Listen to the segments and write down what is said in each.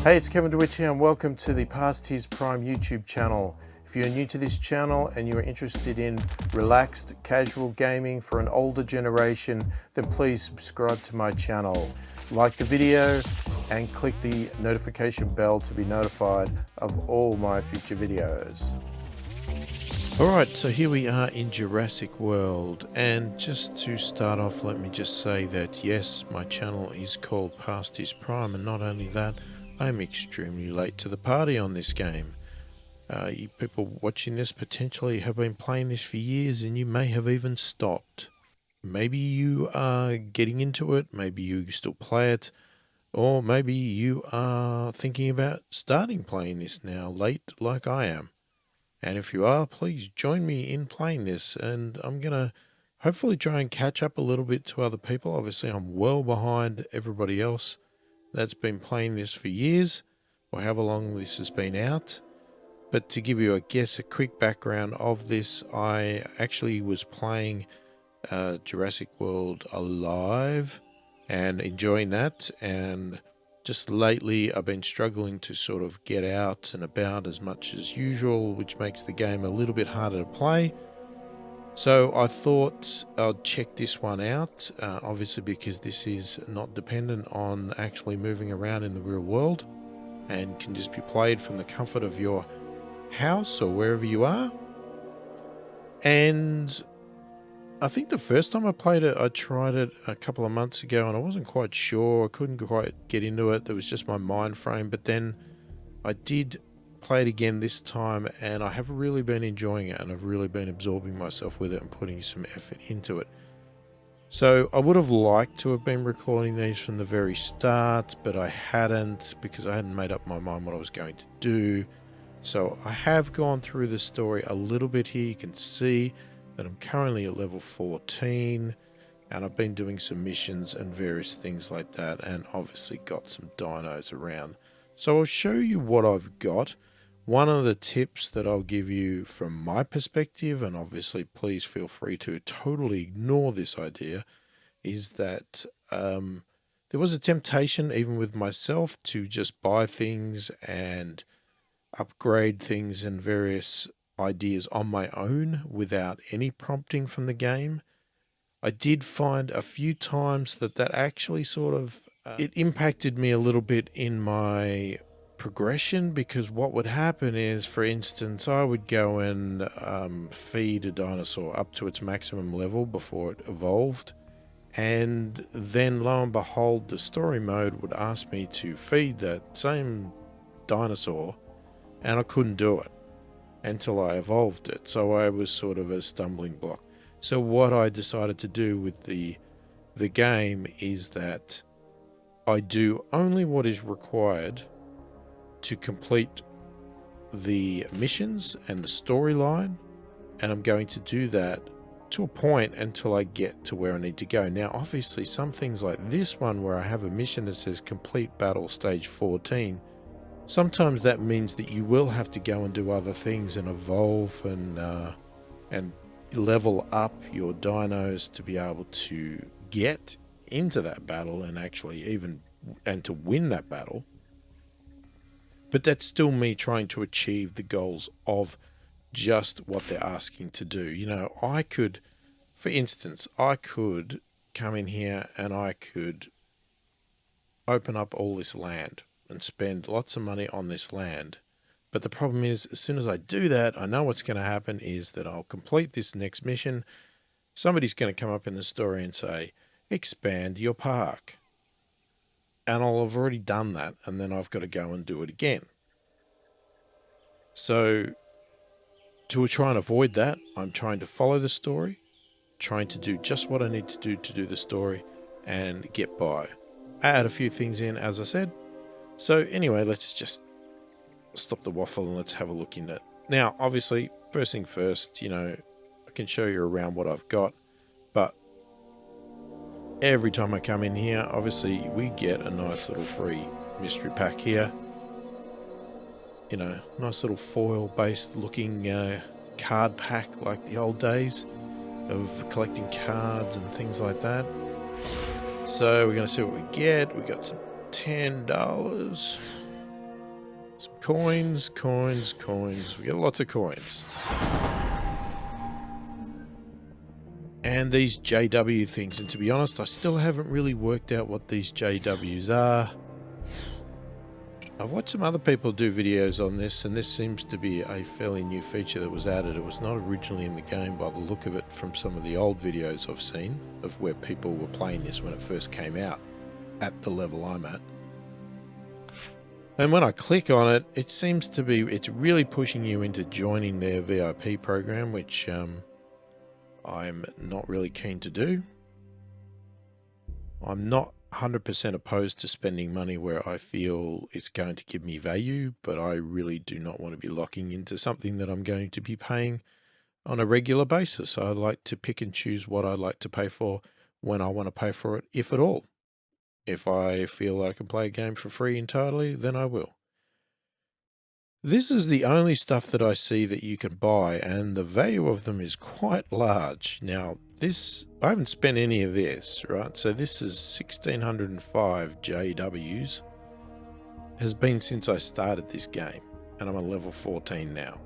Hey, it's Kevin DeWitt here and welcome to the pasthisprime YouTube channel. If you're new to this channel and you're interested in relaxed, casual gaming for an older generation, then please subscribe to my channel. Like the video and click the notification bell to be notified of all my future videos. Alright, so here we are in Jurassic World, and just to start off, let me just say that yes, my channel is called pasthisprime, and not only that, I'm extremely late to the party on this game. You people watching this potentially have been playing this for years, and you may have even stopped. Maybe you are getting into it, maybe you still play it, or maybe you are thinking about starting playing this now, late like I am. And if you are, please join me in playing this, and I'm going to hopefully try and catch up a little bit to other people. Obviously, I'm well behind everybody else that's been playing this for years, or however long this has been out. But to give you, I guess, a quick background of this, I actually was playing Jurassic World Alive and enjoying that, and just lately I've been struggling to sort of get out and about as much as usual, which makes the game a little bit harder to play. So I thought I'd check this one out, obviously because this is not dependent on actually moving around in the real world and can just be played from the comfort of your house or wherever you are. And I think the first time I played it, I tried it a couple of months ago and I wasn't quite sure. I couldn't quite get into it. There was just my mind frame. But then I did play it again this time and I have really been enjoying it, and I've really been absorbing myself with it and putting some effort into it. So I would have liked to have been recording these from the very start, but I hadn't, because I hadn't made up my mind what I was going to do. So I have gone through the story a little bit here. You can see that I'm currently at level 14, and I've been doing some missions and various things like that, and obviously got some dinos around. So I'll show you what I've got. One of the tips that I'll give you from my perspective, and obviously please feel free to totally ignore this idea, is that there was a temptation, even with myself, to just buy things and upgrade things and various ideas on my own without any prompting from the game. I did find a few times that actually sort of it impacted me a little bit in my progression, because what would happen is, for instance, I would go and feed a dinosaur up to its maximum level before it evolved, and then lo and behold, the story mode would ask me to feed that same dinosaur, and I couldn't do it until I evolved it. So I was sort of a stumbling block. So what I decided to do with the game is that I do only what is required to complete the missions and the storyline, and I'm going to do that to a point until I get to where I need to go. Now, obviously, some things like this one where I have a mission that says complete battle stage 14, sometimes that means that you will have to go and do other things and evolve and level up your dinos to be able to get into that battle and actually to win that battle. But that's still me trying to achieve the goals of just what they're asking to do. You know, I could, for instance, I could come in here and I could open up all this land and spend lots of money on this land. But the problem is, as soon as I do that, I know what's going to happen is that I'll complete this next mission. Somebody's going to come up in the story and say, expand your park. And I'll have already done that, and then I've got to go and do it again. So to try and avoid that, I'm trying to follow the story, trying to do just what I need to do the story and get by. Add a few things in, as I said. So anyway, let's just stop the waffle and let's have a look in it. Now, obviously, first thing first, you know, I can show you around what I've got, but every time I come in here, obviously we get a nice little free mystery pack here. You know, nice little foil based looking card pack like the old days of collecting cards and things like that. So we're going to see what we get. We got some $10. Some coins, coins, coins. We get lots of coins. And these JW things. And to be honest, I still haven't really worked out what these JWs are. I've watched some other people do videos on this, and this seems to be a fairly new feature that was added. It was not originally in the game by the look of it from some of the old videos I've seen of where people were playing this when it first came out at the level I'm at. And when I click on it, it seems to be, it's really pushing you into joining their VIP program, which I'm not really keen to do. I'm not 100% opposed to spending money where I feel it's going to give me value, but I really do not want to be locking into something that I'm going to be paying on a regular basis. I like to pick and choose what I'd like to pay for when I want to pay for it, if at all. If I feel I can play a game for free entirely, then I will. This is the only stuff that I see that you can buy, and the value of them is quite large. Now, this, I haven't spent any of this, right? So this is 1605 JWs. Has been since I started this game, and I'm on level 14 now.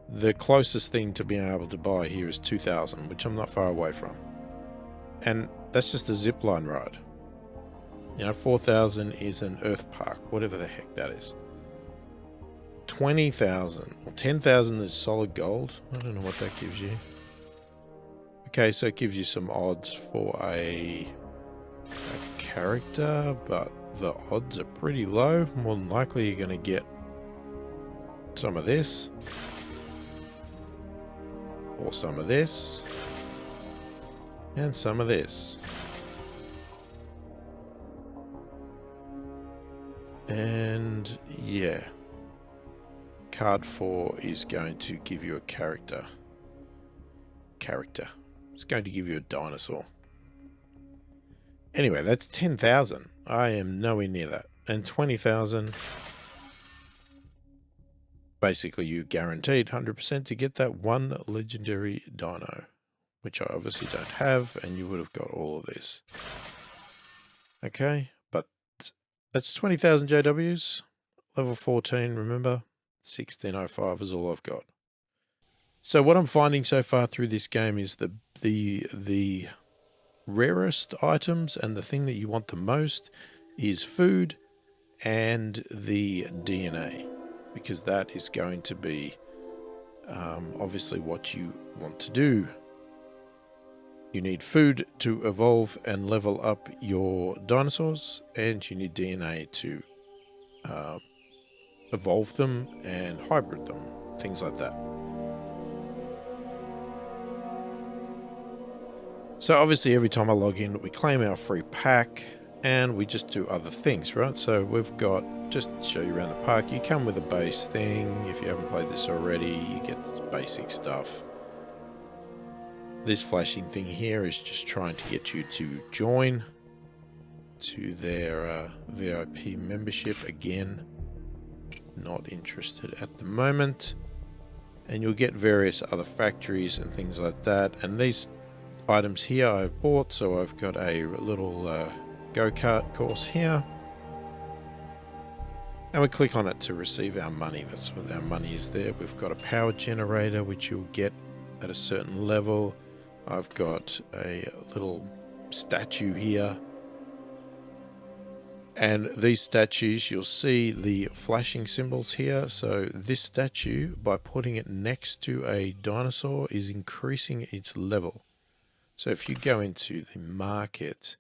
The closest thing to being able to buy here is 2000, which I'm not far away from. And that's just a zipline ride. You know, 4000 is an Earth Park, whatever the heck that is. 20,000 or 10,000 is solid gold. I don't know what that gives you. Okay, so it gives you some odds for a character, but the odds are pretty low. More than likely you're going to get some of this, or some of this, and some of this. And yeah. Card 4 is going to give you a character. It's going to give you a dinosaur. Anyway, that's 10,000. I am nowhere near that. And 20,000. Basically, you guaranteed 100% to get that one legendary dino, which I obviously don't have, and you would have got all of this. Okay, but that's 20,000 JWs. Level 14, remember? 1605 is all I've got. So what I'm finding so far through this game is the rarest items, and the thing that you want the most is food and the DNA, because that is going to be obviously what you want to do. You need food to evolve and level up your dinosaurs, and you need DNA to evolve them and hybrid them, things like that. So obviously every time I log in, we claim our free pack and we just do other things, right? So we've got, just to show you around the park, you come with a base thing. If you haven't played this already, you get the basic stuff. This flashing thing here is just trying to get you to join to their VIP membership. Again, not interested at the moment. And you'll get various other factories and things like that. And these items here I've bought, so I've got a little go-kart course here. And we click on it to receive our money. That's what our money is there. We've got a power generator, which you'll get at a certain level. I've got a little statue here. And these statues, you'll see the flashing symbols here. So this statue, by putting it next to a dinosaur, is increasing its level. So if you go into the market,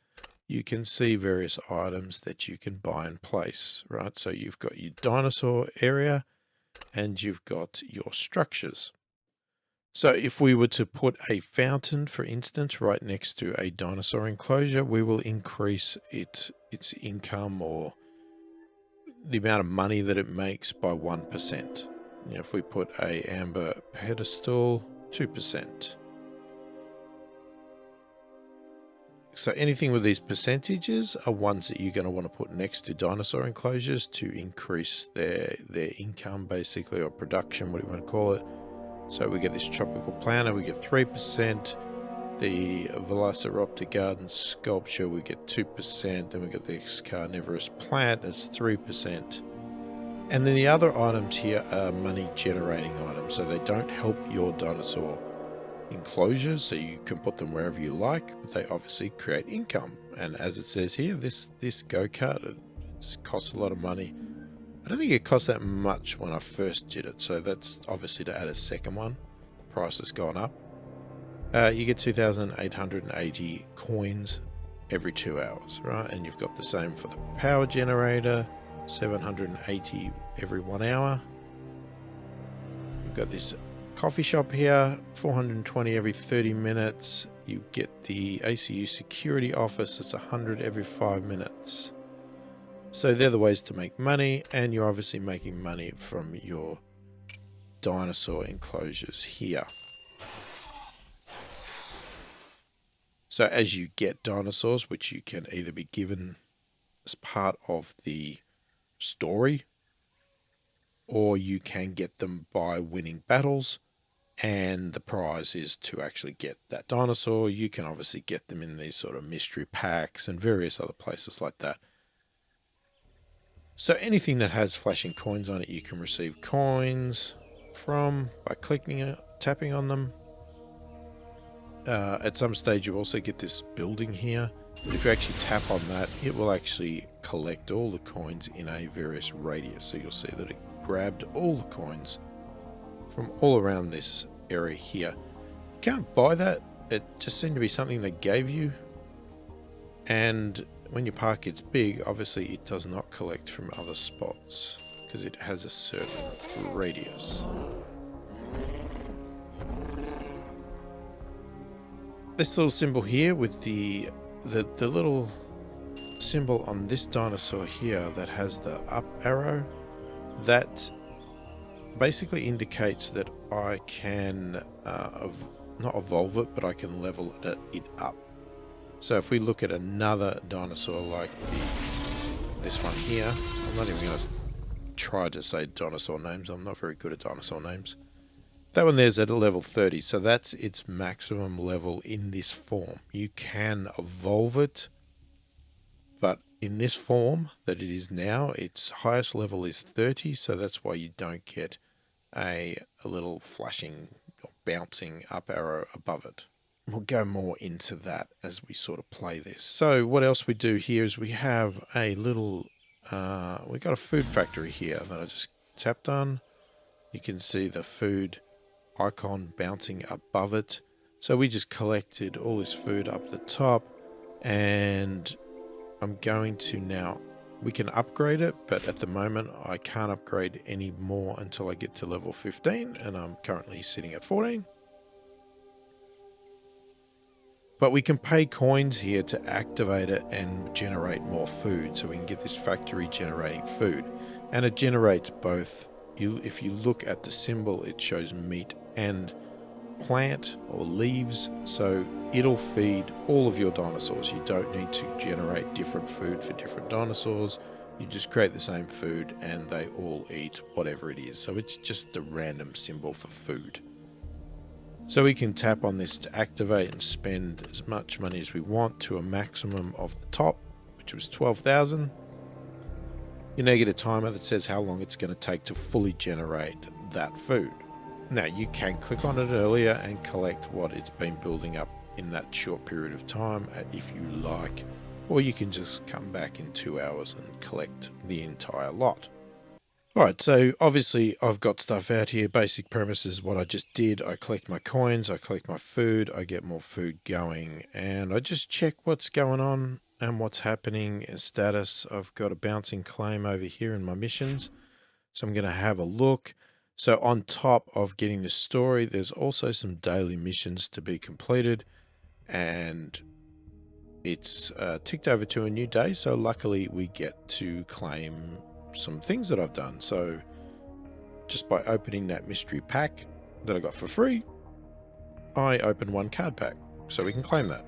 you can see various items that you can buy and place, right? So you've got your dinosaur area and you've got your structures. So if we were to put a fountain, for instance, right next to a dinosaur enclosure, we will increase its income or the amount of money that it makes by 1%. You know, if we put a amber pedestal, 2%. So anything with these percentages are ones that you're going to want to put next to dinosaur enclosures to increase their income, basically, or production, what do you want to call it. So we get this tropical planter, we get 3%. The Velociraptor garden sculpture, we get 2%. Then we get this carnivorous plant, that's 3%. And then the other items here are money generating items, so they don't help your dinosaur enclosures, so you can put them wherever you like, but they obviously create income. And as it says here, this go-kart, it costs a lot of money. I don't think it cost that much when I first did it, so that's obviously to add a second one. The price has gone up. You get 2,880 coins every 2 hours, right? And you've got the same for the power generator, 780 every 1 hour. We've got this coffee shop here, 420 every 30 minutes. You get the ACU security office, it's 100 every 5 minutes. So they're the ways to make money, and you're obviously making money from your dinosaur enclosures here. So as you get dinosaurs, which you can either be given as part of the story, or you can get them by winning battles, and the prize is to actually get that dinosaur. You can obviously get them in these sort of mystery packs and various other places like that. So anything that has flashing coins on it, you can receive coins from by clicking it, tapping on them. At some stage you also get this building here, but if you actually tap on that, it will actually collect all the coins in a various radius. So you'll see that it grabbed all the coins from all around this area here. You can't buy that, it just seemed to be something they gave you. And when your park gets big, obviously it does not collect from other spots because it has a certain radius. This little symbol here with the little symbol on this dinosaur here that has the up arrow, that basically indicates that I can not evolve it, but I can level it up. So if we look at another dinosaur like this one here, I'm not even going to try to say dinosaur names, I'm not very good at dinosaur names. That one there's at a level 30, so that's its maximum level in this form. You can evolve it, but in this form that it is now, its highest level is 30, so that's why you don't get a little flashing or bouncing up arrow above it. We'll go more into that as we sort of play this. So what else we do here is we have a little, we got a food factory here that I just tapped on. You can see the food icon bouncing above it. So we just collected all this food up the top, and I'm going to now, we can upgrade it, but at the moment I can't upgrade any more until I get to level 15, and I'm currently sitting at 14. But we can pay coins here to activate it and generate more food, so we can get this factory generating food. And it generates both, if you look at the symbol, it shows meat and plant or leaves, so it'll feed all of your dinosaurs. You don't need to generate different food for different dinosaurs. You just create the same food and they all eat whatever it is. So it's just a random symbol for food. So we can tap on this to activate and spend as much money as we want to a maximum of the top, which was 12,000. You now get a timer that says how long it's going to take to fully generate that food. Now you can click on it earlier and collect what it's been building up in that short period of time if you like, or you can just come back in 2 hours and collect the entire lot. Alright, so obviously I've got stuff out here. Basic premise is what I just did. I collect my coins, I collect my food, I get more food going, and I just check what's going on and what's happening in status. I've got a bouncing claim over here in my missions, so I'm going to have a look. So on top of getting the story, there's also some daily missions to be completed, and it's ticked over to a new day, so luckily we get to claim some things that I've done. So just by opening that mystery pack that I got for free, I opened one card pack, so we can claim that.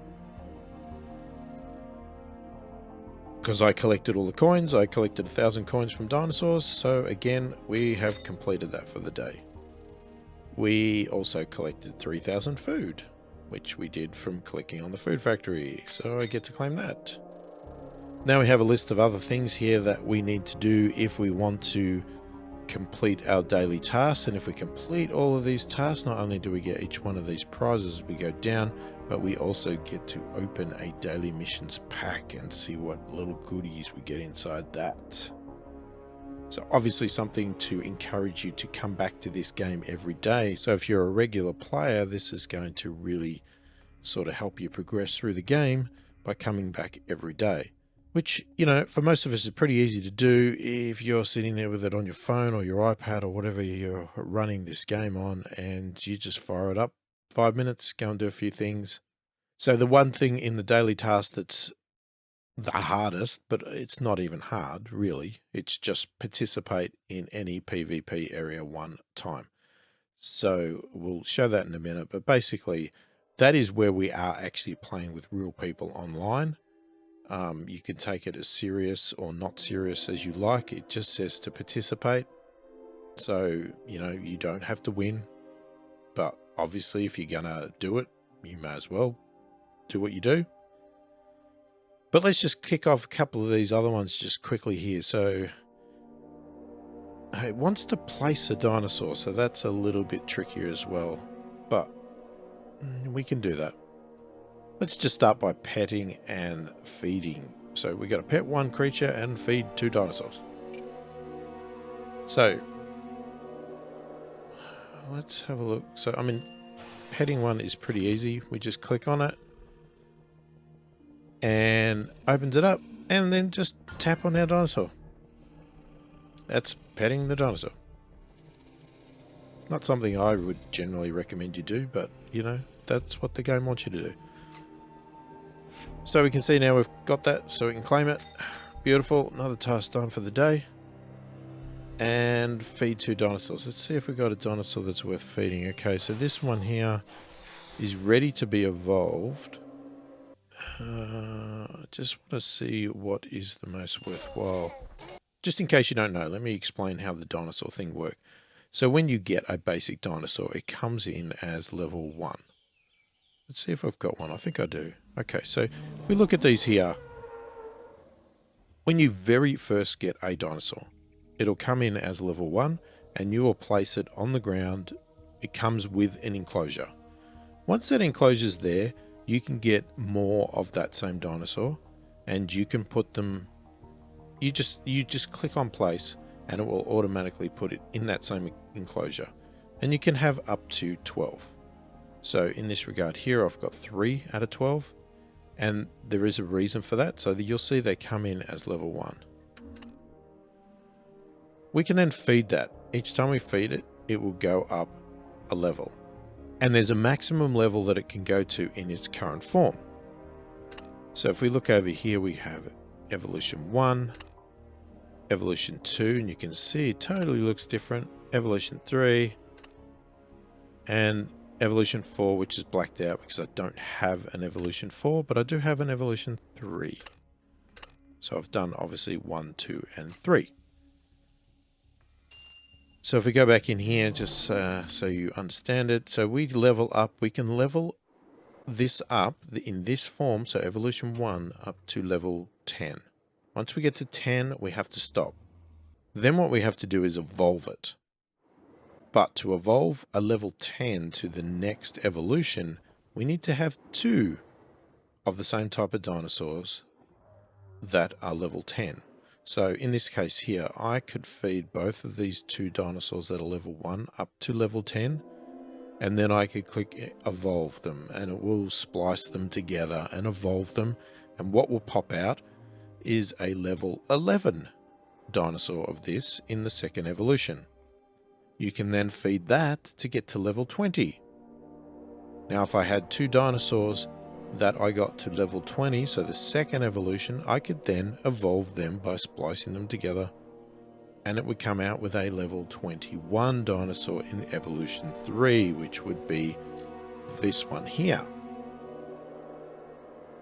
Because I collected all the coins, I collected 1,000 coins from dinosaurs, so again, we have completed that for the day. We also collected 3,000 food, which we did from clicking on the food factory, so I get to claim that. Now we have a list of other things here that we need to do if we want to complete our daily tasks, and if we complete all of these tasks, not only do we get each one of these prizes as we go down, but we also get to open a daily missions pack and see what little goodies we get inside that. So obviously something to encourage you to come back to this game every day. So if you're a regular player, this is going to really sort of help you progress through the game by coming back every day. Which, you know, for most of us is pretty easy to do if you're sitting there with it on your phone or your iPad or whatever you're running this game on, and you just fire it up 5 minutes, go and do a few things. So the one thing in the daily task that's the hardest, but it's not even hard really, it's just participate in any PvP area one time. So we'll show that in a minute, but basically that is where we are actually playing with real people online. You can take it as serious or not serious as you like. It just says to participate. So, you know, you don't have to win. But obviously, if you're going to do it, you may as well do what you do. But let's just kick off a couple of these other ones just quickly here. So, it wants to place a dinosaur. So that's a little bit trickier as well. But we can do that. Let's just start by petting and feeding. So we got to pet one creature and feed 2 dinosaurs. So let's have a look. So, I mean, petting one is pretty easy. We just click on it and opens it up and then just tap on our dinosaur. That's petting the dinosaur. Not something I would generally recommend you do, but you know, that's what the game wants you to do. So we can see now we've got that, so we can claim it. Beautiful, another task done for the day. And feed 2 dinosaurs. Let's see if we got a dinosaur that's worth feeding. Okay, so this one here is ready to be evolved. Just want to see what is the most worthwhile. Just in case you don't know, let me explain how the dinosaur thing works. So when you get a basic dinosaur, it comes in as level 1. Let's see if I've got one. I think I do. Okay, so if we look at these here, when you very first get a dinosaur, it'll come in as level 1 and you will place it on the ground. It comes with an enclosure. Once that enclosure's there, you can get more of that same dinosaur and you can put them, you just click on place and it will automatically put it in that same enclosure. And you can have up to 12. So in this regard here, I've got 3 out of 12, and there is a reason for that. So that you'll see they come in as level 1. We can then feed that. Each time we feed it, it will go up a level. And there's a maximum level that it can go to in its current form. So if we look over here, we have evolution 1, evolution 2, and you can see it totally looks different. Evolution 3, and evolution 4, which is blacked out because I don't have an evolution 4, but I do have an evolution 3. So I've done obviously 1, 2, and 3. So if we go back in here, just so you understand it, so we level up, we can level this up in this form, so evolution 1 up to level 10. Once we get to 10, we have to stop. Then what we have to do is evolve it. But to evolve a level 10 to the next evolution, we need to have 2 of the same type of dinosaurs that are level 10. So in this case here, I could feed both of these 2 dinosaurs that are level 1 up to level 10, and then I could click evolve them, and it will splice them together and evolve them, and what will pop out is a level 11 dinosaur of this in the second evolution. You can then feed that to get to level 20. Now if I had 2 dinosaurs that I got to level 20, so the second evolution, I could then evolve them by splicing them together, and it would come out with a level 21 dinosaur in evolution 3, which would be this one here.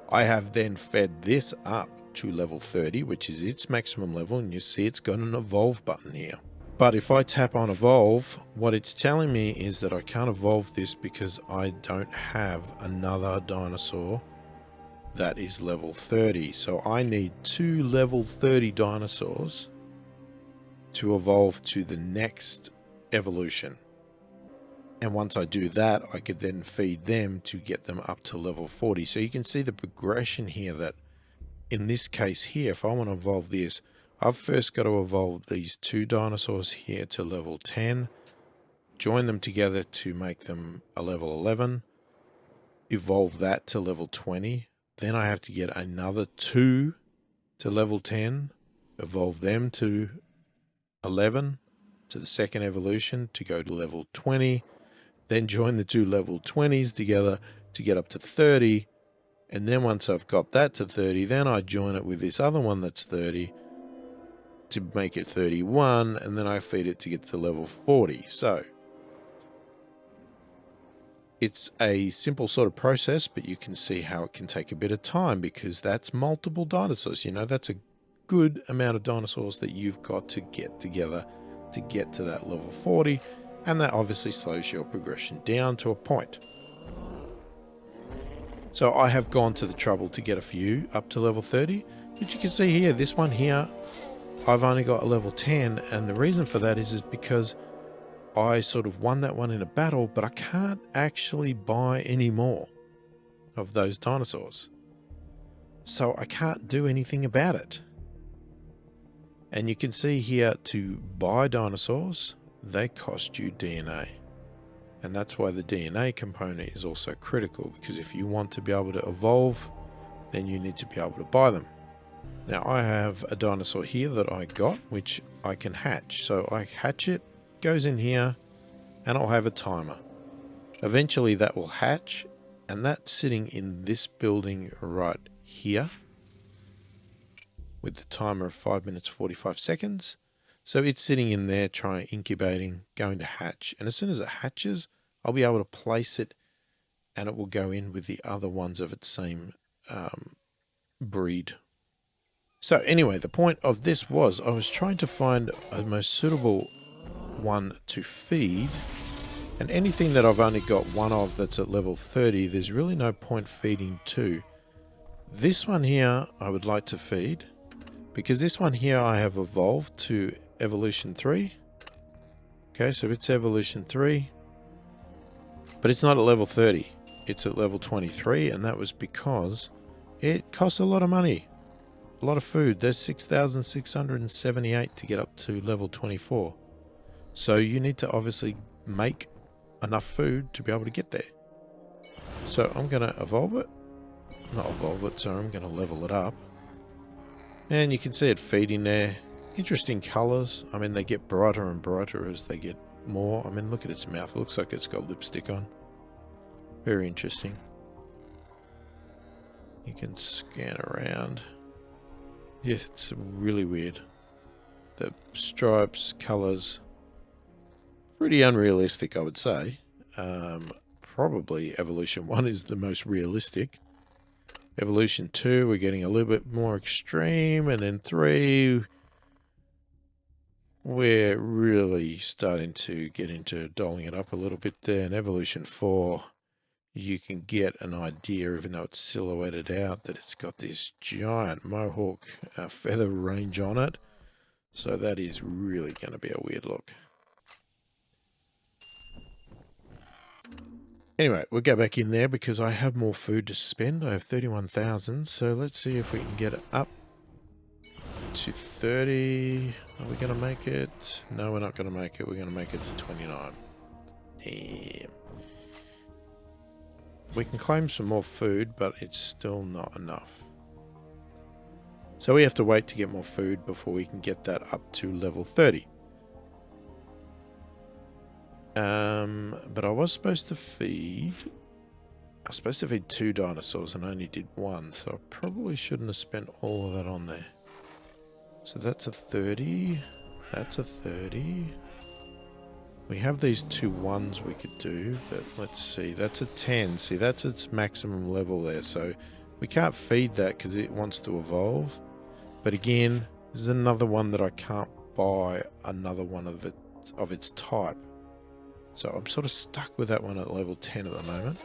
I have then fed this up to level 30, which is its maximum level, and you see it's got an evolve button here. But if I tap on evolve, what it's telling me is that I can't evolve this because I don't have another dinosaur that is level 30. So I need 2 level 30 dinosaurs to evolve to the next evolution. And once I do that, I could then feed them to get them up to level 40. So you can see the progression here that in this case here, if I want to evolve this, I've first got to evolve these 2 dinosaurs here to level 10, join them together to make them a level 11, evolve that to level 20. Then I have to get another 2 to level 10, evolve them to 11 to the second evolution to go to level 20, then join the 2 level 20s together to get up to 30. And then once I've got that to 30, then I join it with this other one that's 30 to make it 31, and then I feed it to get to level 40. So it's a simple sort of process, but you can see how it can take a bit of time because that's multiple dinosaurs. You know, that's a good amount of dinosaurs that you've got to get together to get to that level 40, and that obviously slows your progression down to a point. So I have gone to the trouble to get a few up to level 30, but you can see here, this one here, I've only got a level 10, and the reason for that is because I sort of won that one in a battle, but I can't actually buy any more of those dinosaurs. So I can't do anything about it. And you can see here, to buy dinosaurs, they cost you DNA. And that's why the DNA component is also critical, because if you want to be able to evolve, then you need to be able to buy them. Now I have a dinosaur here that I got, which I can hatch. So I hatch it, goes in here, and I'll have a timer. Eventually that will hatch, and that's sitting in this building right here with the timer of 5 minutes 45 seconds. So it's sitting in there, incubating, going to hatch. And as soon as it hatches, I'll be able to place it, and it will go in with the other ones of its same breed. So anyway, the point of this was I was trying to find a most suitable one to feed, and anything that I've only got one of that's at level 30, there's really no point feeding to. This one here I would like to feed, because this one here I have evolved to evolution 3. Okay, so it's evolution 3, but it's not at level 30. It's at level 23, and that was because it costs a lot of money, a lot of food. There's 6,678 to get up to level 24. So you need to obviously make enough food to be able to get there. So I'm going to evolve it. Not evolve it, sorry, I'm going to level it up. And you can see it feeding there. Interesting colors. I mean, they get brighter and brighter as they get more. I mean, look at its mouth. It looks like it's got lipstick on. Very interesting. You can scan around. Yeah, it's really weird. The stripes, colors, pretty unrealistic, I would say. Probably Evolution 1 is the most realistic. Evolution 2, we're getting a little bit more extreme. And then 3, we're really starting to get into doling it up a little bit there. And Evolution 4, you can get an idea, even though it's silhouetted out, that it's got this giant mohawk feather range on it. So that is really going to be a weird look. Anyway, we'll go back in there because I have more food to spend. I have 31,000. So let's see if we can get it up to 30. Are we going to make it? No, we're not going to make it. We're going to make it to 29. Damn. We can claim some more food, but it's still not enough. So we have to wait to get more food before we can get that up to level 30. But I was supposed to feed... I was supposed to feed 2 dinosaurs and I only did 1, so I probably shouldn't have spent all of that on there. So that's a 30. That's a 30. We have these 2 1s we could do, but let's see. That's a 10. See, that's its maximum level there. So we can't feed that because it wants to evolve. But again, this is another one that I can't buy another one of its type. So I'm sort of stuck with that one at level 10 at the moment.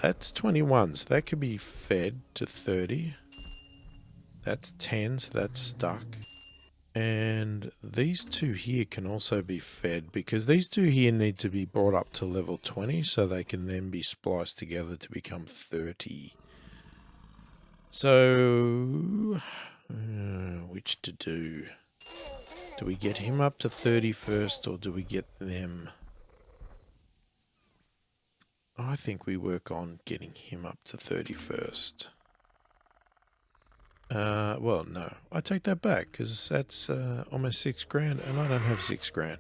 That's 21, so that could be fed to 30. That's 10, so that's stuck. And these two here can also be fed, because these two here need to be brought up to level 20 so they can then be spliced together to become 30. So, which to do? Do we get him up to 30 first, or do we get them? I think we work on getting him up to 30 first. Well, no, I take that back, because that's almost 6 grand, and I don't have 6 grand.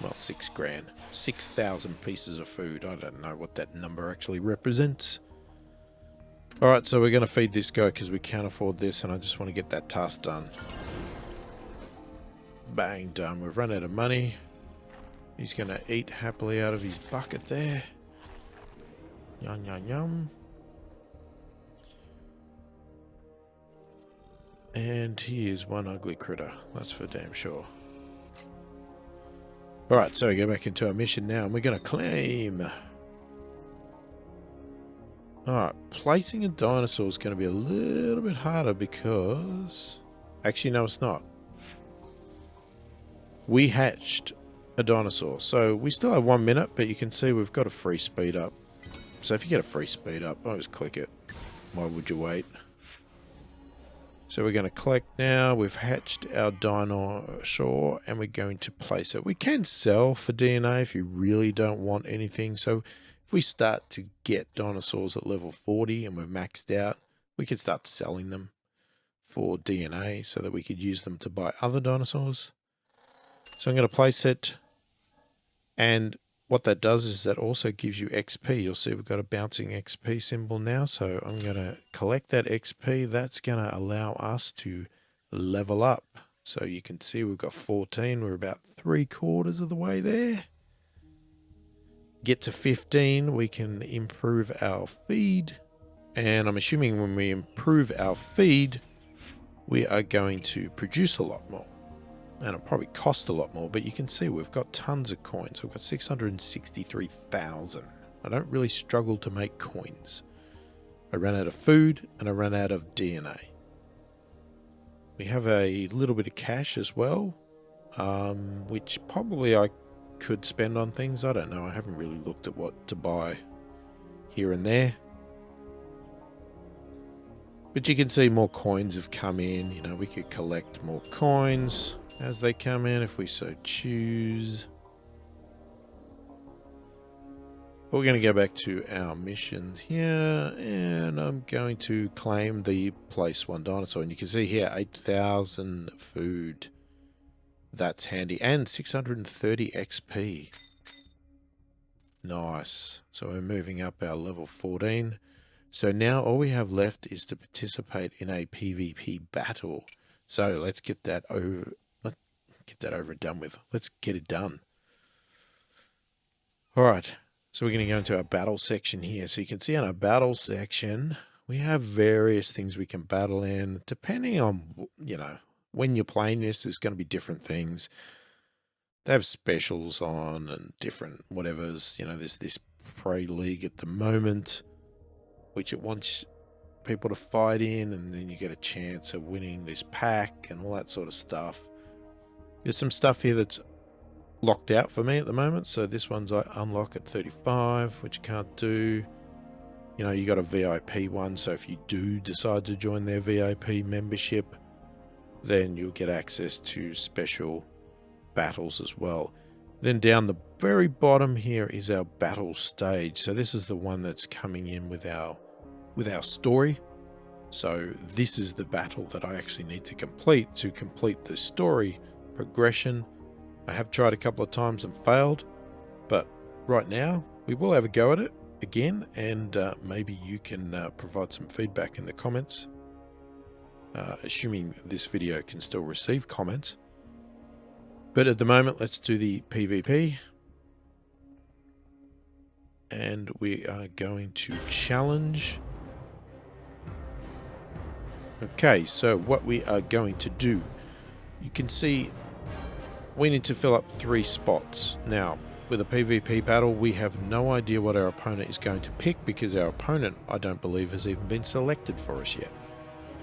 Well, 6 grand. 6,000 pieces of food. I don't know what that number actually represents. Alright, so we're going to feed this guy because we can't afford this, and I just want to get that task done. Bang, done. We've run out of money. He's going to eat happily out of his bucket there. Yum, yum, yum. And he is one ugly critter. That's for damn sure. Alright, so we go back into our mission now, and we're going to claim. Alright, placing a dinosaur is going to be a little bit harder because... Actually, no, it's not. We hatched a dinosaur, so we still have 1 minute, but you can see we've got a free speed up. So if you get a free speed up, always click it. Why would you wait? So we're going to collect now. We've hatched our dinosaur, and we're going to place it. We can sell for DNA if you really don't want anything. So if we start to get dinosaurs at level 40 and we're maxed out, we can start selling them for DNA so that we could use them to buy other dinosaurs. So I'm going to place it, and what that does is that also gives you XP. You'll see we've got a bouncing XP symbol now, so I'm going to collect that XP. That's going to allow us to level up. So you can see we've got 14. We're about 3/4 of the way there. Get to 15, we can improve our feed. And I'm assuming when we improve our feed, we are going to produce a lot more. And it'll probably cost a lot more, but you can see we've got tons of coins. We've got 663,000. I don't really struggle to make coins. I ran out of food and I ran out of DNA. We have a little bit of cash as well, which probably I could spend on things. I don't know. I haven't really looked at what to buy here and there. But you can see more coins have come in. You know, we could collect more coins as they come in if we so choose. But we're going to go back to our missions here, and I'm going to claim the place 1 dinosaur. And you can see here 8,000 food. That's handy. And 630 XP. Nice. So we're moving up our level 14. So now all we have left is to participate in a PvP battle. So let's get that over. Get that over and done with. Let's get it done. All right. So we're going to go into our battle section here. So you can see on our battle section, we have various things we can battle in. Depending on, you know, when you're playing this, there's going to be different things. They have specials on and different whatevers. You know, there's this Prey League at the moment, which it wants people to fight in, and then you get a chance of winning this pack and all that sort of stuff. There's some stuff here that's locked out for me at the moment. So this one's I unlock at 35, which you can't do. You know, you got a VIP one. So if you do decide to join their VIP membership, then you'll get access to special battles as well. Then down the very bottom here is our battle stage. So this is the one that's coming in with our story. So this is the battle that I actually need to complete the story progression. I have tried a couple of times and failed, but right now we will have a go at it again, and maybe you can provide some feedback in the comments, assuming this video can still receive comments. But at the moment, let's do the PvP, and we are going to challenge. Okay, so what we are going to do, you can see we need to fill up 3 spots. Now, with a PvP battle, we have no idea what our opponent is going to pick, because our opponent, I don't believe, has even been selected for us yet.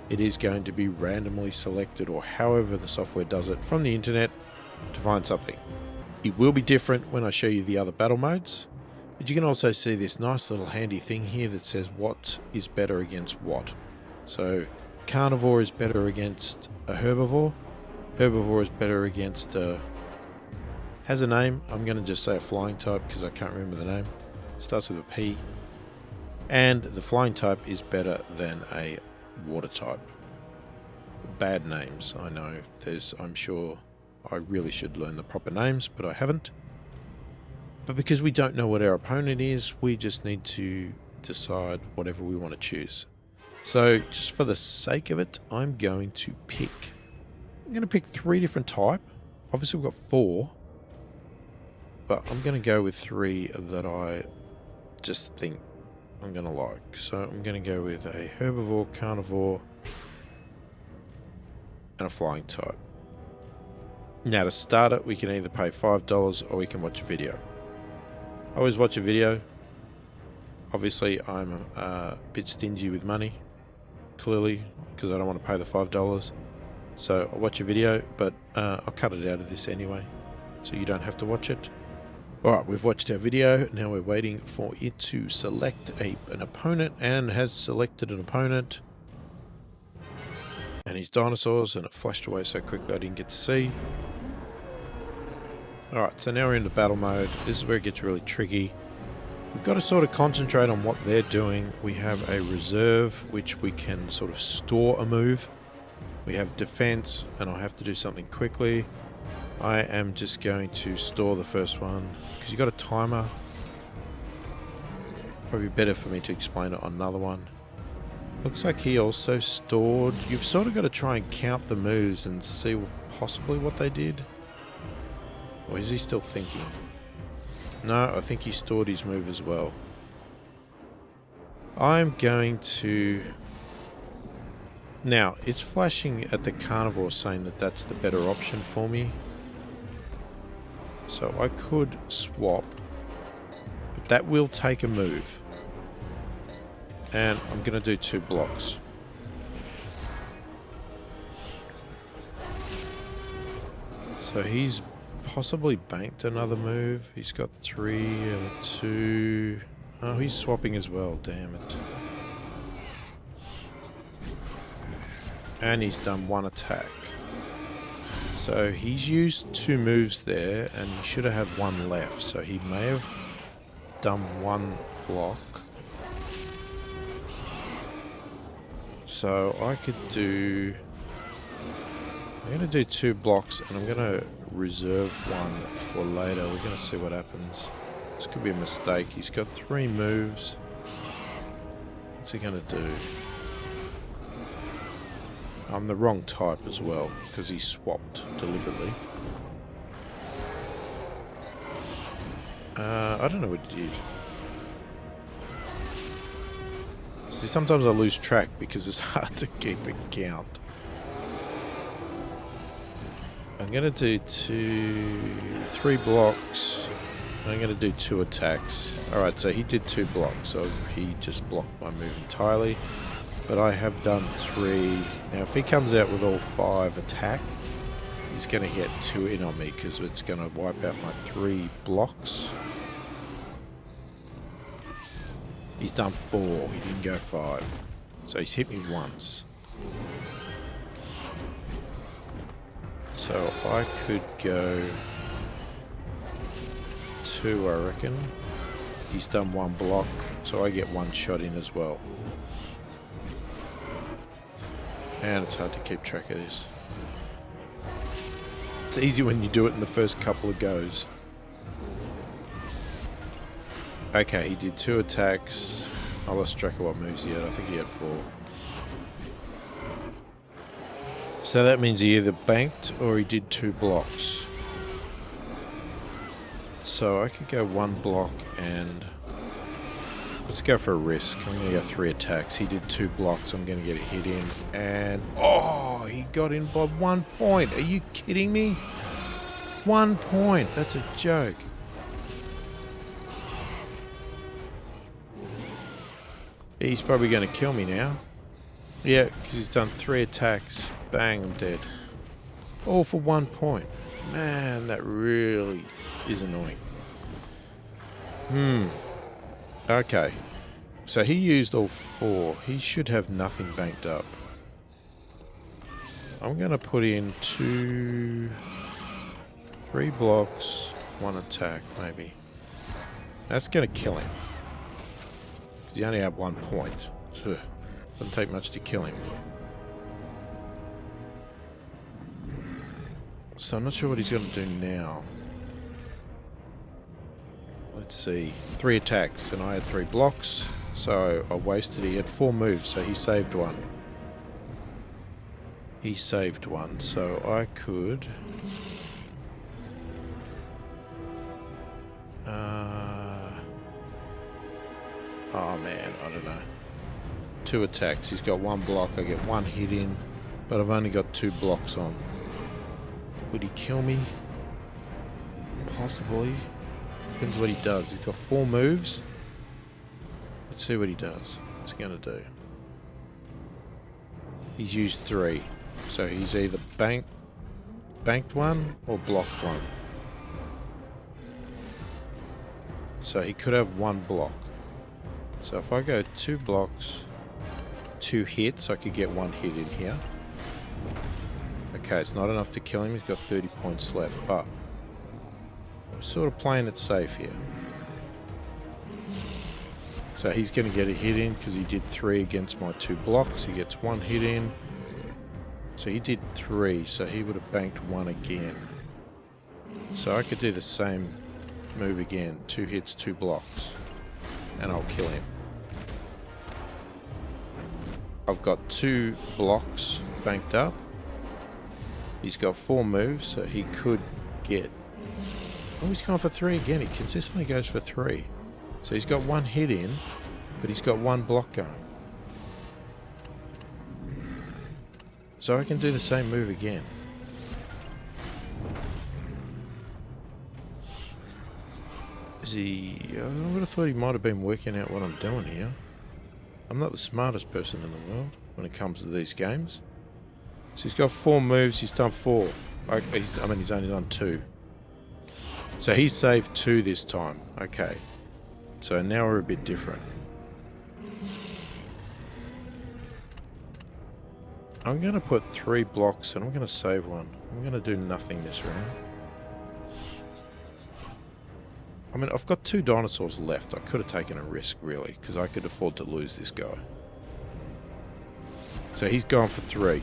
it is going to be randomly selected, or however the software does it, from the internet to find something. It will be different when I show you the other battle modes, but you can also see this nice little handy thing here that says what is better against what. So carnivore is better against a herbivore. Herbivore is better against has a name. I'm going to just say a flying type because I can't remember the name. It starts with a P. And the flying type is better than a water type. Bad names, I know. I'm sure I really should learn the proper names, but I haven't. But because we don't know what our opponent is, we just need to decide whatever we want to choose. So just for the sake of it, I'm going to pick 3 different type. Obviously we've got 4, but I'm going to go with 3 that I just think I'm going to like. So I'm going to go with a herbivore, carnivore, and a flying type. Now to start it, we can either pay $5 or we can watch a video. I always watch a video. Obviously I'm a bit stingy with money, clearly, because I don't want to pay the $5. So I'll watch a video, but I'll cut it out of this anyway, so you don't have to watch it. Alright, we've watched our video. Now we're waiting for it to select an opponent, and has selected an opponent. And his dinosaurs, and it flashed away so quickly I didn't get to see. Alright, so now we're in the battle mode. This is where it gets really tricky. We've got to sort of concentrate on what they're doing. We have a reserve, which we can sort of store a move. We have defense, and I'll have to do something quickly. I am just going to store the first one, because you've got a timer. Probably better for me to explain it on another one. Looks like he also stored... You've sort of got to try and count the moves and see possibly what they did. Or is he still thinking? No, I think he stored his move as well. I'm going to... Now, it's flashing at the carnivore saying that that's the better option for me. So I could swap, but that will take a move. And I'm going to do 2 blocks. So he's possibly banked another move. He's got 3, 2... Oh, he's swapping as well, damn it. And he's done 1 attack. So he's used 2 moves there, and he should have had 1 left. So he may have done 1 block. So I could do... I'm going to do 2 blocks, and I'm going to reserve 1 for later. We're going to see what happens. This could be a mistake. He's got 3 moves. What's he going to do? I'm the wrong type as well, because he swapped deliberately. I don't know what he did. See, sometimes I lose track because it's hard to keep a count. I'm going to do 3 blocks. I'm going to do 2 attacks. Alright, so he did 2 blocks, so he just blocked my move entirely. But I have done 3. Now, if he comes out with all 5 attack, he's going to get 2 in on me because it's going to wipe out my 3 blocks. He's done 4. He didn't go 5. So he's hit me once. So I could go 2, I reckon. He's done 1 block, so I get 1 shot in as well. And it's hard to keep track of this. It's easy when you do it in the first couple of goes. Okay, he did 2 attacks. I lost track of what moves he had. I think he had 4. So that means he either banked or he did 2 blocks. So I could go 1 block and... Let's go for a risk. I'm going to go 3 attacks. He did 2 blocks. I'm going to get a hit in. And... Oh! He got in by 1 point. Are you kidding me? 1 point. That's a joke. He's probably going to kill me now. Yeah, because he's done 3 attacks. Bang, I'm dead. All for 1 point. Man, that really is annoying. Okay. So he used all 4. He should have nothing banked up. I'm going to put in 3 blocks, 1 attack, maybe. That's going to kill him. Because he only had 1 point. Ugh. Doesn't take much to kill him. So I'm not sure what he's going to do now. Let's see. 3 attacks, and I had 3 blocks. So I wasted. He had 4 moves, so he saved 1. He saved 1, so I could... oh man, I don't know. 2 attacks. He's got 1 block. I get 1 hit in, but I've only got 2 blocks on. Would he kill me? Possibly. Depends what he does. He's got 4 moves. Let's see what he does. What's he going to do? He's used 3. So he's either banked 1 or blocked 1. So he could have 1 block. So if I go 2 blocks, 2 hits, I could get 1 hit in here. Okay, it's not enough to kill him. He's got 30 points left, but we're sort of playing it safe here. So he's going to get a hit in because he did 3 against my 2 blocks. He gets 1 hit in. So he did 3, so he would have banked 1 again. So I could do the same move again. 2 hits, 2 blocks. And I'll kill him. I've got 2 blocks banked up. He's got 4 moves, so he could get... oh, he's gone for 3 again. He consistently goes for 3. So he's got 1 hit in, but he's got 1 block going. So I can do the same move again. Is he... I would have thought he might have been working out what I'm doing here. I'm not the smartest person in the world when it comes to these games. So he's got 4 moves, he's done 4. I mean, he's only done 2. So he's saved 2 this time. Okay. So now we're a bit different. I'm going to put 3 blocks and I'm going to save 1. I'm going to do nothing this round. I mean, I've got 2 dinosaurs left. I could have taken a risk, really, because I could afford to lose this guy. So he's gone for 3.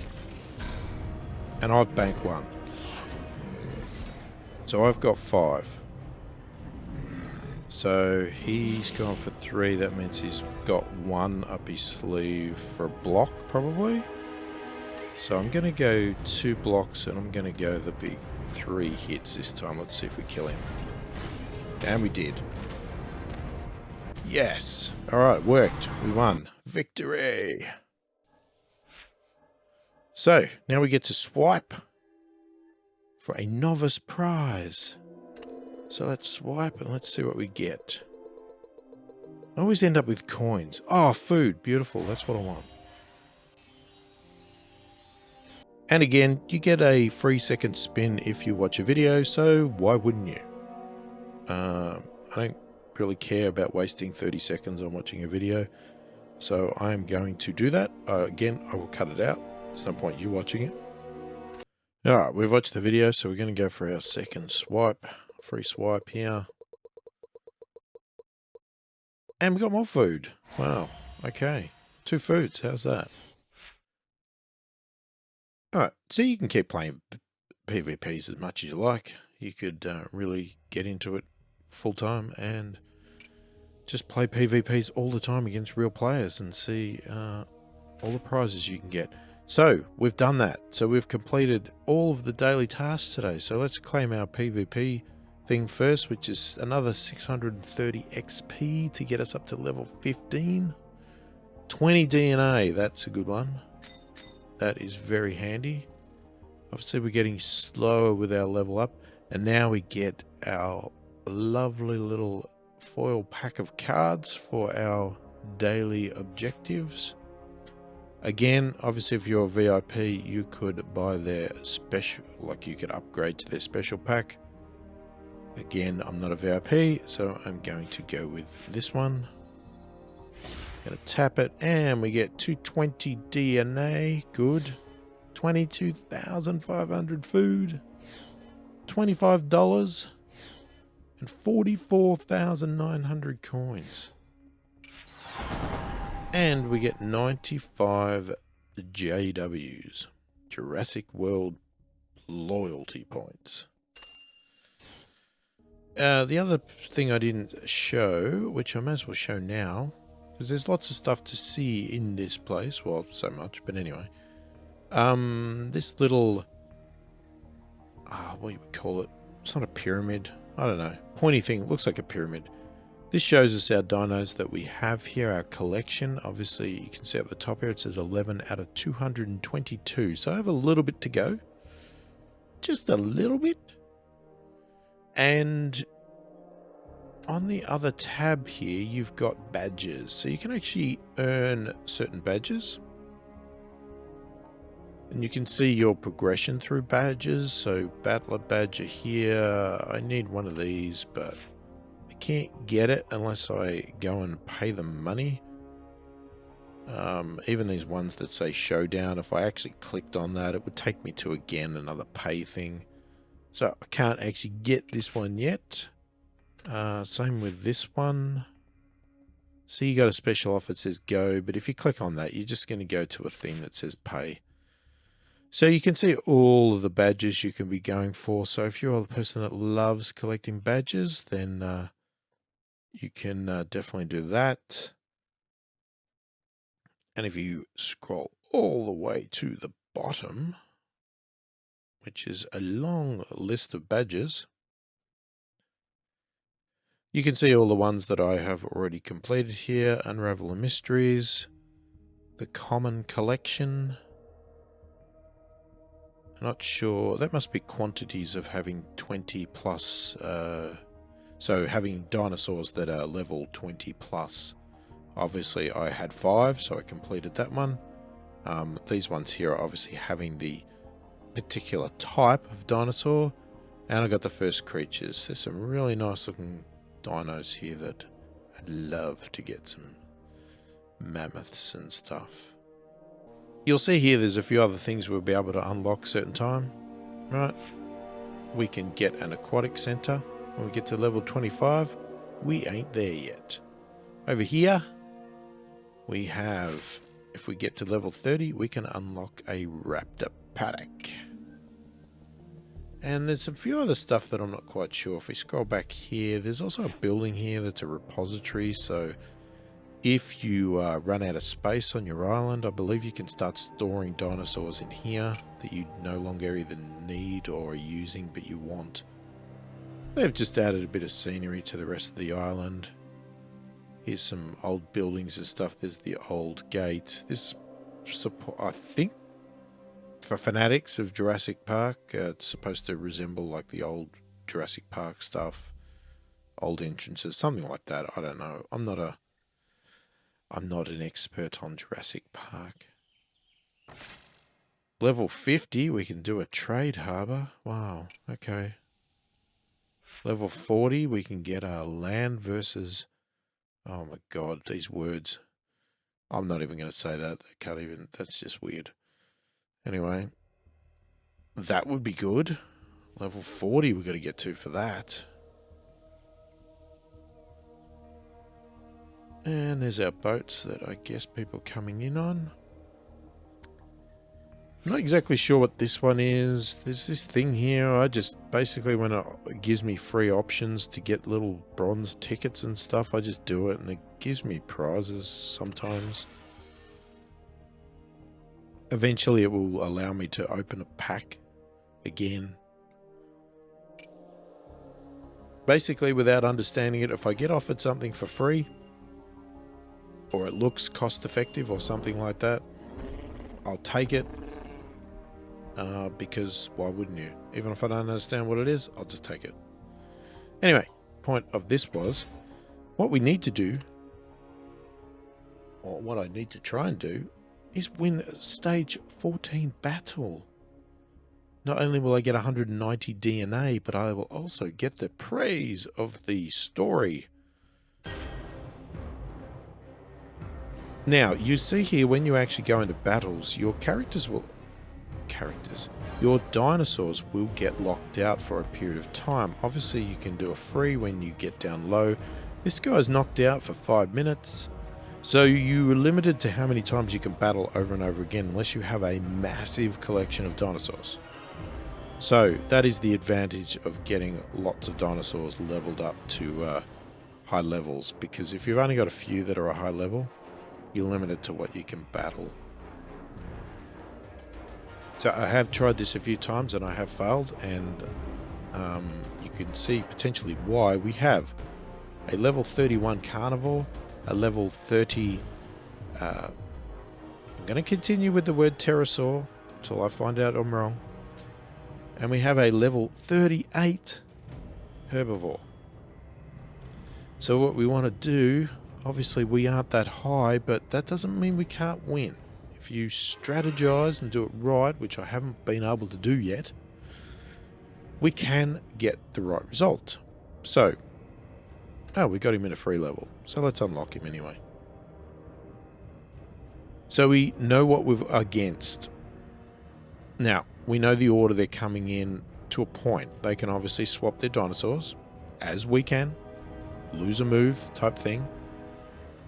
And I've banked 1. So I've got 5. So he's gone for 3. That means he's got 1 up his sleeve for a block, probably. So I'm going to go 2 blocks and I'm going to go the big 3 hits this time. Let's see if we kill him. And we did. Yes. Alright, worked. We won. Victory. So, now we get to swipe for a novice prize. So let's swipe and let's see what we get. I always end up with coins. Oh, food. Beautiful. That's what I want. And again, you get a free second spin if you watch a video, so why wouldn't you? I don't really care about wasting 30 seconds on watching a video, so I am going to do that. Again, I will cut it out. There's no point you watching it. Alright, we've watched the video, so we're going to go for our second swipe. Free swipe here. And we got more food. Wow, okay. 2 foods, how's that? Alright, so you can keep playing PvPs as much as you like. You could really get into it full time and just play PvPs all the time against real players and see all the prizes you can get. So, we've done that. So we've completed all of the daily tasks today. So let's claim our PvP thing first, which is another 630 XP to get us up to level 15. 20 DNA, that's a good one. That is very handy. Obviously we're getting slower with our level up, and now we get our lovely little foil pack of cards for our daily objectives. Again, obviously, if you're a VIP, you could buy their special, like you could upgrade to their special pack. Again, I'm not a VIP, so I'm going to go with this one. Gonna tap it, and we get 220 DNA. Good. 22,500 food. $25 and 44,900 coins. And we get 95 JWs, Jurassic World loyalty points. The other thing I didn't show, which I might as well show now, because there's lots of stuff to see in this place. Well, so much, but anyway. This little, what do you call it? It's not a pyramid. I don't know. Pointy thing. Looks like a pyramid. This shows us our dinos that we have here, our collection. Obviously, you can see at the top here, it says 11 out of 222. So I have a little bit to go. Just a little bit. And on the other tab here, you've got badges. So you can actually earn certain badges. And you can see your progression through badges. So Battler Badger here. I need one of these, but I can't get it unless I go and pay them money. Even these ones that say Showdown, if I actually clicked on that, it would take me to, again, another pay thing. So I can't actually get this one yet. Same with this one. See, you got a special offer that says go, but if you click on that, you're just going to go to a thing that says pay. So you can see all of the badges you can be going for. So if you're the person that loves collecting badges, then you can definitely do that. And if you scroll all the way to the bottom, which is a long list of badges, you can see all the ones that I have already completed here. Unravel the Mysteries, the Common Collection. I'm not sure. That must be quantities of having 20 plus. So having dinosaurs that are level 20 plus. Obviously, I had 5, so I completed that one. These ones here are obviously having the particular type of dinosaur. And I got the first creatures. There's some really nice looking dinos here that I'd love to get some mammoths and stuff. You'll see here there's a few other things we'll be able to unlock certain time. Right? We can get an aquatic center. When we get to level 25, we ain't there yet. Over here, we have, if we get to level 30, we can unlock a raptor paddock. And there's a few other stuff that I'm not quite sure. If we scroll back here, there's also a building here that's a repository. So if you run out of space on your island, I believe you can start storing dinosaurs in here that you no longer either need or are using, but you want. They've just added a bit of scenery to the rest of the island. Here's some old buildings and stuff. There's the old gate. This is, I think, for fanatics of Jurassic Park, it's supposed to resemble like the old Jurassic Park stuff. Old entrances, something like that. I don't know. I'm not an expert on Jurassic Park. Level 50, we can do a trade harbor. Wow, okay. Level 40, we can get our land versus... Oh my god, these words. I'm not even going to say that. I can't even... That's just weird. Anyway. That would be good. Level 40 we've got to get to for that. And there's our boats that I guess people are coming in on. I'm not exactly sure what this one is. There's this thing here. I just basically, when it gives me free options to get little bronze tickets and stuff, I just do it and it gives me prizes sometimes. Eventually it will allow me to open a pack again. Basically, without understanding it, if I get offered something for free, or it looks cost effective or something like that, I'll take it. Because why wouldn't you? Even if I don't understand what it is, I'll just take it. Anyway, point of this was, what we need to do, or what I need to try and do, is win a stage 14 battle. Not only will I get 190 DNA, but I will also get the praise of the story. Now, you see here, when you actually go into battles, your your dinosaurs will get locked out for a period of time. Obviously, you can do a free when you get down low. This guy's knocked out for 5 minutes. So you are limited to how many times you can battle over and over again, unless you have a massive collection of dinosaurs. So that is the advantage of getting lots of dinosaurs leveled up to high levels, because if you've only got a few that are a high level, you're limited to what you can battle. So I have tried this a few times and I have failed, and you can see potentially why. We have a level 31 carnivore, a level 30, I'm going to continue with the word pterosaur until I find out I'm wrong. And we have a level 38 herbivore. So what we want to do, obviously we aren't that high, but that doesn't mean we can't win. If you strategize and do it right, which I haven't been able to do yet, we can get the right result. So, oh, we got him in a free level. So let's unlock him anyway. So we know what we're against. Now, we know the order they're coming in to a point. They can obviously swap their dinosaurs, as we can, lose a move type thing.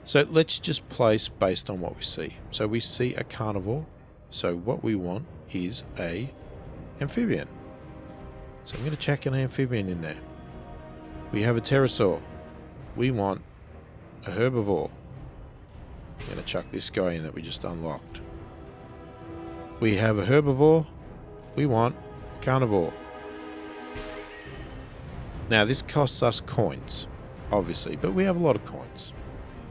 So let's just place based on what we see. So we see a carnivore. So what we want is a amphibian. So I'm going to check an amphibian in there. We have a pterosaur. We want a herbivore. I'm going to chuck this guy in that we just unlocked. We have a herbivore. We want a carnivore. Now this costs us coins, obviously, but we have a lot of coins.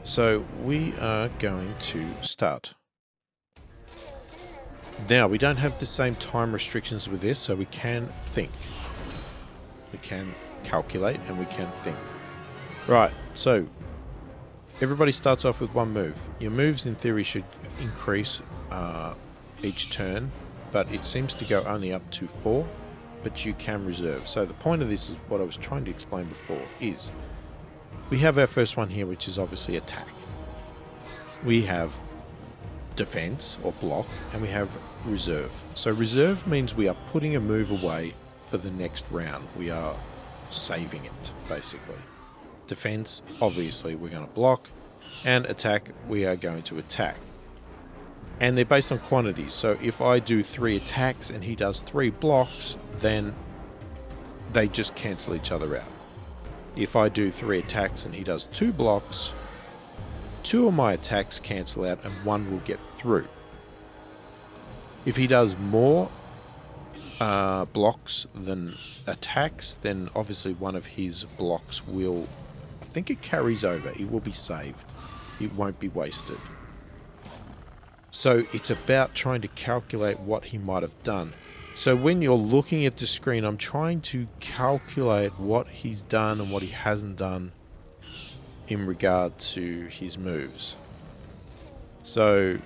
So we are going to start. Now we don't have the same time restrictions with this, so we can think. We can calculate and we can think. Right, so everybody starts off with one move. Your moves in theory should increase each turn, but it seems to go only up to 4, but you can reserve. So the point of this is what I was trying to explain before is we have our first one here, which is obviously attack. We have defense or block, and we have reserve. So reserve means we are putting a move away for the next round. We are saving it, basically. Defense, obviously, we're going to block, and attack, we are going to attack. And they're based on quantities. So if I do 3 attacks and he does 3 blocks, then they just cancel each other out. If I do 3 attacks and he does 2 blocks, 2 of my attacks cancel out and 1 will get through. If he does more blocks than attacks, then obviously one of his blocks will, I think it carries over. It will be saved. It won't be wasted. So it's about trying to calculate what he might have done. So when you're looking at the screen, I'm trying to calculate what he's done and what he hasn't done in regard to his moves. So,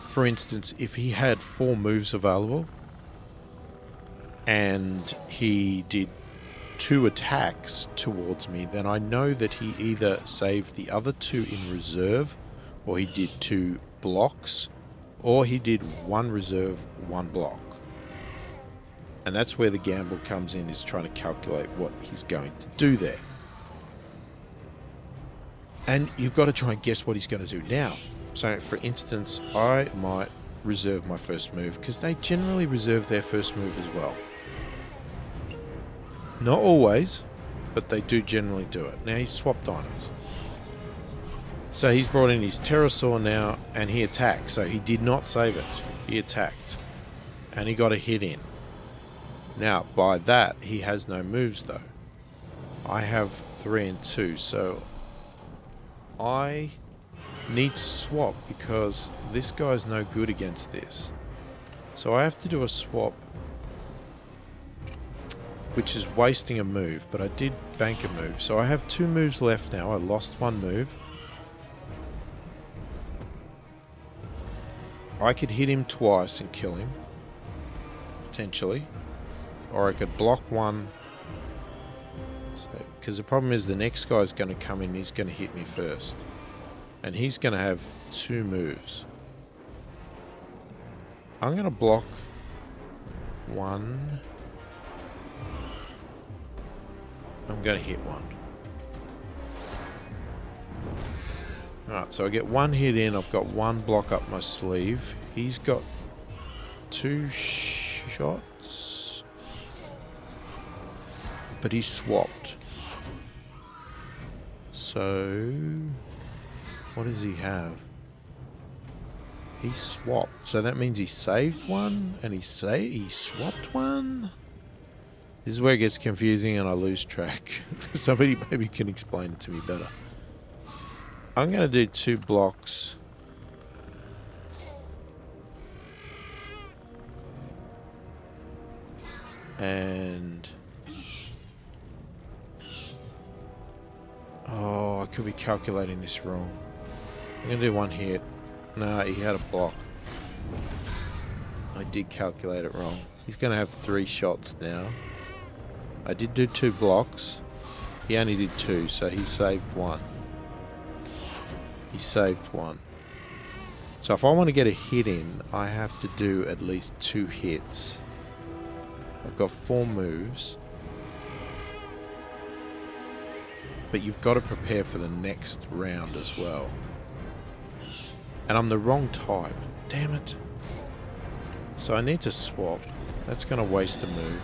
for instance, if he had 4 moves available and he did 2 attacks towards me, then I know that he either saved the other 2 in reserve, or he did 2 blocks, or he did 1 reserve, 1 block. And that's where the gamble comes in, is trying to calculate what he's going to do there. And you've got to try and guess what he's going to do now. So, for instance, I might reserve my first move, because they generally reserve their first move as well. Not always, but they do generally do it. Now, he's swapped dinos. So he's brought in his pterosaur now, and he attacked. So he did not save it. He attacked. And he got a hit in. Now, by that, he has no moves, though. I have 3 and 2, so I need to swap, because this guy's no good against this. So I have to do a swap, which is wasting a move, but I did bank a move. So I have 2 moves left now. I lost 1 move. I could hit him twice and kill him. Potentially. Or I could block one. Because the problem is the next guy's going to come in, he's going to hit me first. And he's going to have 2 moves. I'm going to block 1. I'm going to hit 1. Alright, so I get 1 hit in, I've got 1 block up my sleeve. He's got 2 shots. But he swapped. So, what does he have? He swapped. So that means he saved 1 and he swapped 1? This is where it gets confusing and I lose track. Somebody maybe can explain it to me better. I'm going to do 2 blocks. And... oh, I could be calculating this wrong. I'm going to do 1 hit. No, he had a block. I did calculate it wrong. He's going to have 3 shots now. I did do 2 blocks. He only did 2, so he saved 1. He saved 1. So if I want to get a hit in, I have to do at least 2 hits. I've got 4 moves. But you've got to prepare for the next round as well. And I'm the wrong type. Damn it. So I need to swap. That's going to waste a move.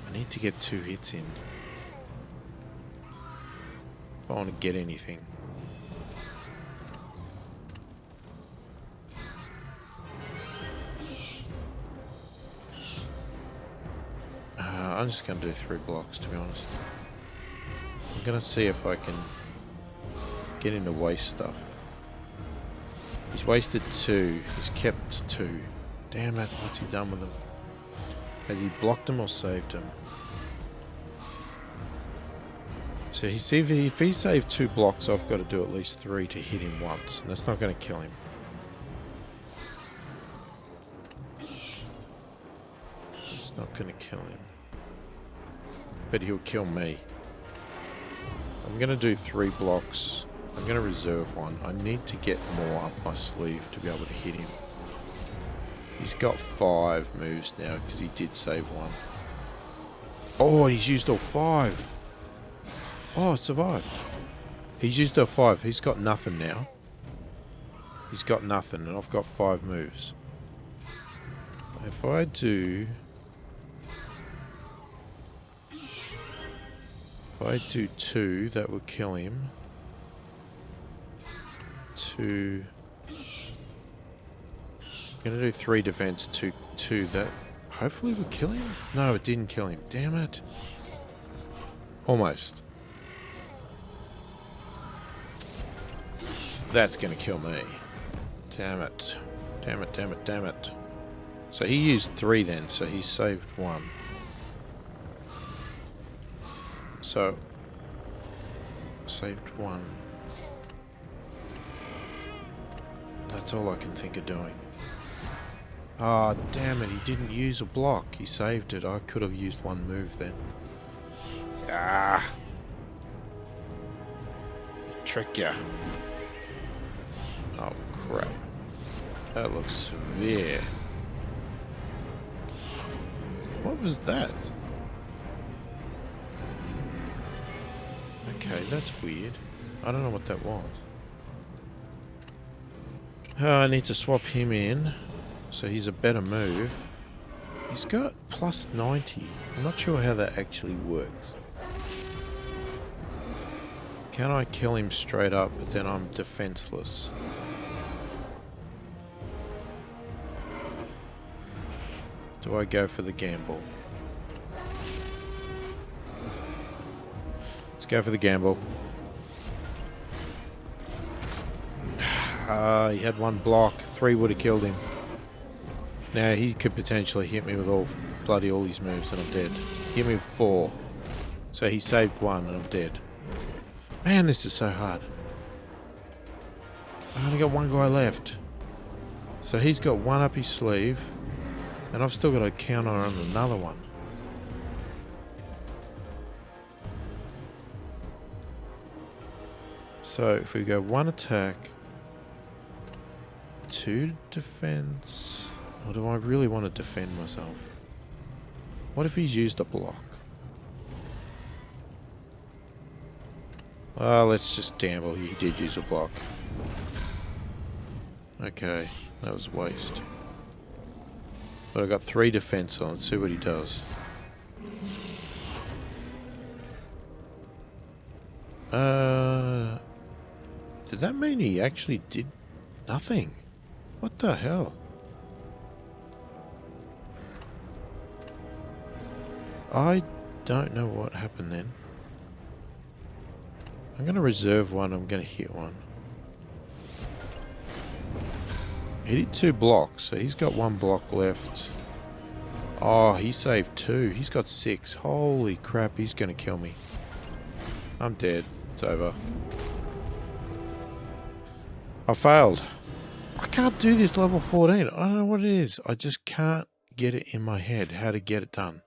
I need to get 2 hits in. If I want to get anything. I'm just going to do 3 blocks, to be honest. I'm going to see if I can get him to waste stuff. He's wasted 2. He's kept 2. Damn it, what's he done with them? Has he blocked them or saved them? So if he saved 2 blocks, I've got to do at least 3 to hit him once. And that's not going to kill him. It's not going to kill him. But he'll kill me. I'm going to do 3 blocks. I'm going to reserve 1. I need to get more up my sleeve to be able to hit him. He's got 5 moves now because he did save 1. Oh, he's used all 5. Oh, survived. He's used all 5. He's got nothing now. He's got nothing and I've got 5 moves. If I do... if I do 2, that would kill him. 2... I'm gonna do 3 defense, 2, that hopefully would kill him? No, it didn't kill him. Damn it. Almost. That's gonna kill me. Damn it. Damn it, damn it, damn it. So he used 3 then, so he saved 1. So, saved 1. That's all I can think of doing. Ah, oh, damn it, he didn't use a block. He saved it. I could have used 1 move then. Ah! Trick ya. Oh, crap. That looks severe. What was that? Okay, that's weird. I don't know what that was. I need to swap him in. So he's a better move. He's got plus 90. I'm not sure how that actually works. Can I kill him straight up, but then I'm defenseless? Do I go for the gamble? Let's go for the gamble. He had 1 block. 3 would have killed him. Now he could potentially hit me with all his moves and I'm dead. Hit me with 4. So he saved 1 and I'm dead. Man, this is so hard. I only got 1 guy left. So he's got one up his sleeve, and I've still got to counter on another one. So if we go 1 attack, 2 defense, or do I really want to defend myself? What if he's used a block? Let's just gamble. He did use a block. Okay, that was a waste. But I got 3 defense on. Let's see what he does. Did that mean he actually did nothing? What the hell? I don't know what happened then. I'm going to reserve one. I'm going to hit one. He did 2 blocks, so he's got 1 block left. Oh, he saved 2. He's got 6. Holy crap, he's going to kill me. I'm dead. It's over. I failed. I can't do this level 14. I don't know what it is. I just can't get it in my head how to get it done.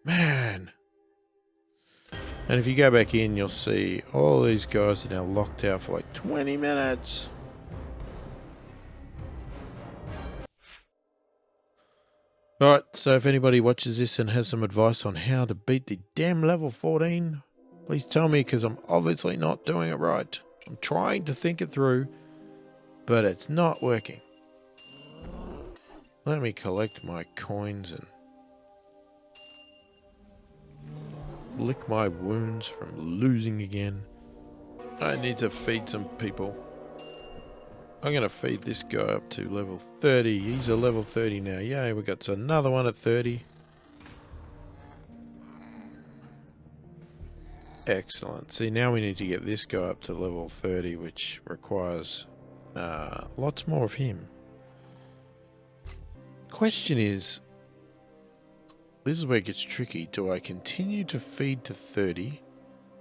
Man. And if you go back in, you'll see all these guys are now locked out for like 20 minutes. Alright, so if anybody watches this and has some advice on how to beat the damn level 14, please tell me, because I'm obviously not doing it right. I'm trying to think it through, but it's not working. Let me collect my coins and lick my wounds from losing again. I need to feed some people. I'm going to feed this guy up to level 30. He's a level 30 now. Yay, we got another one at 30. Excellent. See, now we need to get this guy up to level 30, which requires lots more of him. Question is, this is where it gets tricky. Do I continue to feed to 30,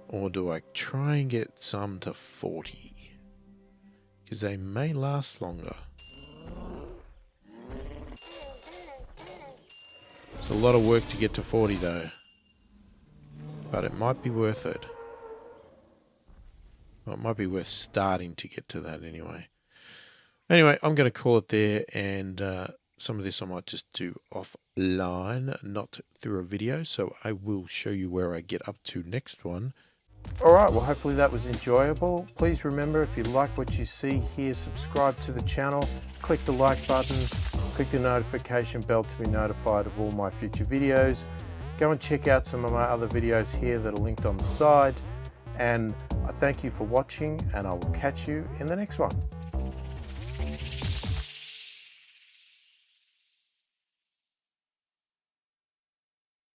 or do I try and get some to 40? Because they may last longer. It's a lot of work to get to 40 though. But it might be worth it. Well, it might be worth starting to get to that anyway. Anyway, I'm going to call it there, and some of this I might just do offline, not through a video. So I will show you where I get up to next one. Alright, well hopefully that was enjoyable. Please remember, if you like what you see here, subscribe to the channel, click the like button, click the notification bell to be notified of all my future videos. Go and check out some of my other videos here that are linked on the side. And I thank you for watching, and I will catch you in the next one.